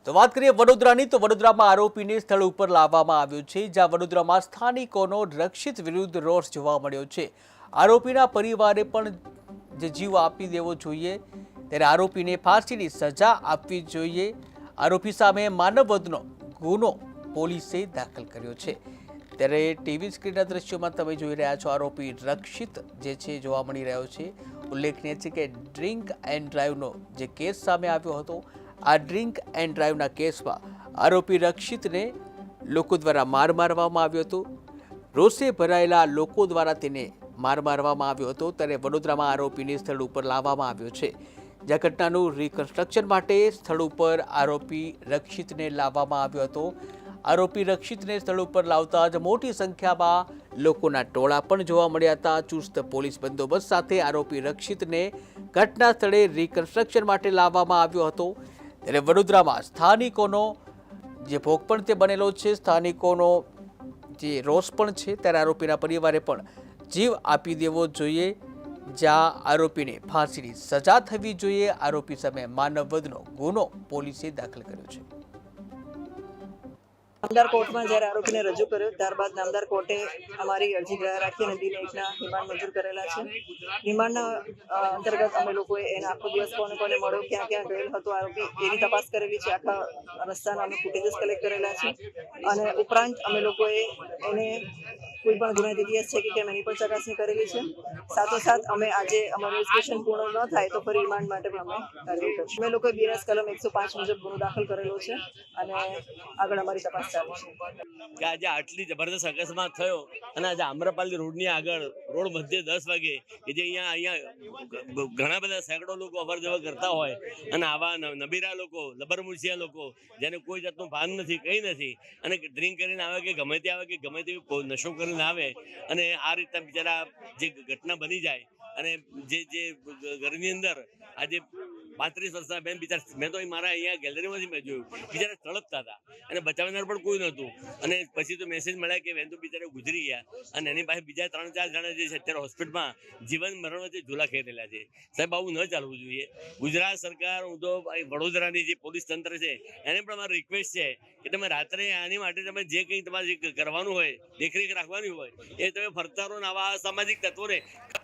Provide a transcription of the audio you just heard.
તો વાત કરીએ વડોદરાની, તો વડોદરામાં આરોપીને સ્થળ ઉપર લાવવામાં આવ્યો છે, જ્યાં વડોદરામાં સ્થાનિકોનો રક્ષિત વિરુદ્ધ રોષ જોવા મળ્યો છે। આરોપીના પરિવારે પણ જે જીવ આપી દેવો જોઈએ, ત્યારે આરોપીને ફાંસીની સજા આપવી જોઈએ। આરોપી સામે માનવવધનો ગુનો પોલીસે દાખલ કર્યો છે। ત્યારે ટીવી સ્ક્રીનના દ્રશ્યોમાં તમે જોઈ રહ્યા છો, આરોપી રક્ષિત જે છે જોવા મળી રહ્યો છે। ઉલ્લેખનીય છે કે ડ્રિંક એન્ડ ડ્રાઈવનો જે કેસ સામે આવ્યો હતો, આ ડ્રિંક એન્ડ ડ્રાઈવના કેસમાં આરોપી રક્ષિતને લોકો દ્વારા માર મારવામાં આવ્યો હતો। રોષે ભરાયેલા લોકો દ્વારા તેને માર મારવામાં આવ્યો હતો। ત્યારે વડોદરામાં આરોપીને સ્થળ ઉપર લાવવામાં આવ્યો છે, જ્યાં ઘટનાનું રિકન્સ્ટ્રક્શન માટે સ્થળ ઉપર આરોપી રક્ષિતને લાવવામાં આવ્યો હતો। આરોપી રક્ષિતને સ્થળ ઉપર લાવતા જ મોટી સંખ્યામાં લોકોના ટોળા પણ જોવા મળ્યા હતા। ચુસ્ત પોલીસ બંદોબસ્ત સાથે આરોપી રક્ષિતને ઘટના સ્થળે રિકન્સ્ટ્રક્શન માટે લાવવામાં આવ્યો હતો। ત્યારે વડોદરામાં સ્થાનિકોનો જે ભોગ પણ તે બનેલો છે, સ્થાનિકોનો જે રોષ પણ છે, ત્યારે આરોપીના પરિવારે પણ જીવ આપી દેવો જોઈએ, જ્યાં આરોપીને ફાંસીની સજા થવી જોઈએ। આરોપી સામે માનવવધનો ગુનો પોલીસે દાખલ કર્યો છે। નામદાર કોર્ટમાં જ્યારે આરોપીને રજૂ કર્યો, ત્યારબાદ નામદાર કોર્ટે અમારી અરજી ગ્રાહ્ય રાખી અને દિન 1ના રિમાન્ડ મંજૂર કરેલા છે। રિમાન્ડના અંતર્ગત અમે લોકોએ એને આખો દિવસ કોને કોને મળ્યો, ક્યાં ક્યાં ગયેલ હતો આરોપી, એની તપાસ કરેલી છે। આખા રસ્તાના અમે ફૂટેજીસ કલેક્ટ કરેલા છે અને ઉપરાંત અમે લોકોએ એને કોઈ પણ ગુનાહિત ઇતિહાસ છે કે કેમ એની પણ ચકાસણી કરેલી છે। સાથોસાથ અમે આજે અમારું ઇન્વેસ્ટિગેશન પૂર્ણ ન થાય તો ફરી રિમાન્ડ માટે પણ અમે કાર્યવાહી કરશું। અમે લોકોએ બીએનએસ કલમ 105 મુજબ ગુનો દાખલ કરેલો છે અને આગળ અમારી તપાસ ચાલુ છે। કે આજે આટલી જબરદસ્ત અકસ્માત થયો અને આજે આમ્રપાલી રોડની આગળ રોડ મધ્યે 10 વાગે કે જે અહીંયા ઘણા બધા સેંકડો લોકો અવર જવર કરતા હોય અને આવા નબીરા લોકો, લબરમુસિયા લોકો જેને કોઈ જાતનું ભાન નથી, કંઈ નથી, અને ડ્રિંક કરીને આવે કે ગમે તે આવે કે ગમે તેવી નશો કરીને આવે અને આ રીતના બિચારા જે ઘટના બની જાય અને જે ઘરની અંદર આજે 35 વર્ષના બેન બિચારા, મેં તો મારા અહીંયા ગેલેરીમાંથી મેં જોયું, બિચારા તળપતા હતા અને બચાવનાર પણ કોઈ નહોતું। અને પછી તો મેસેજ મળ્યા કે બેન તો બિચારા ગુજરી ગયા અને એની પાસે બીજા 3-4 જણા જે છે અત્યારે હોસ્પિટલમાં જીવન મરણ વચ્ચે ઝૂલા ખાઈ રહેલા છે। સાહેબ, આવું ન ચાલવું જોઈએ। ગુજરાત સરકાર, હું તો વડોદરાની જે પોલીસ તંત્ર છે એને પણ મારી રિક્વેસ્ટ છે કે તમે રાત્રે આની માટે તમે જે કંઈ તમારે કરવાનું હોય, દેખરેખ રાખવાની હોય, એ તમે ફરતા રહો ને આવા અસામાજિક તત્વોને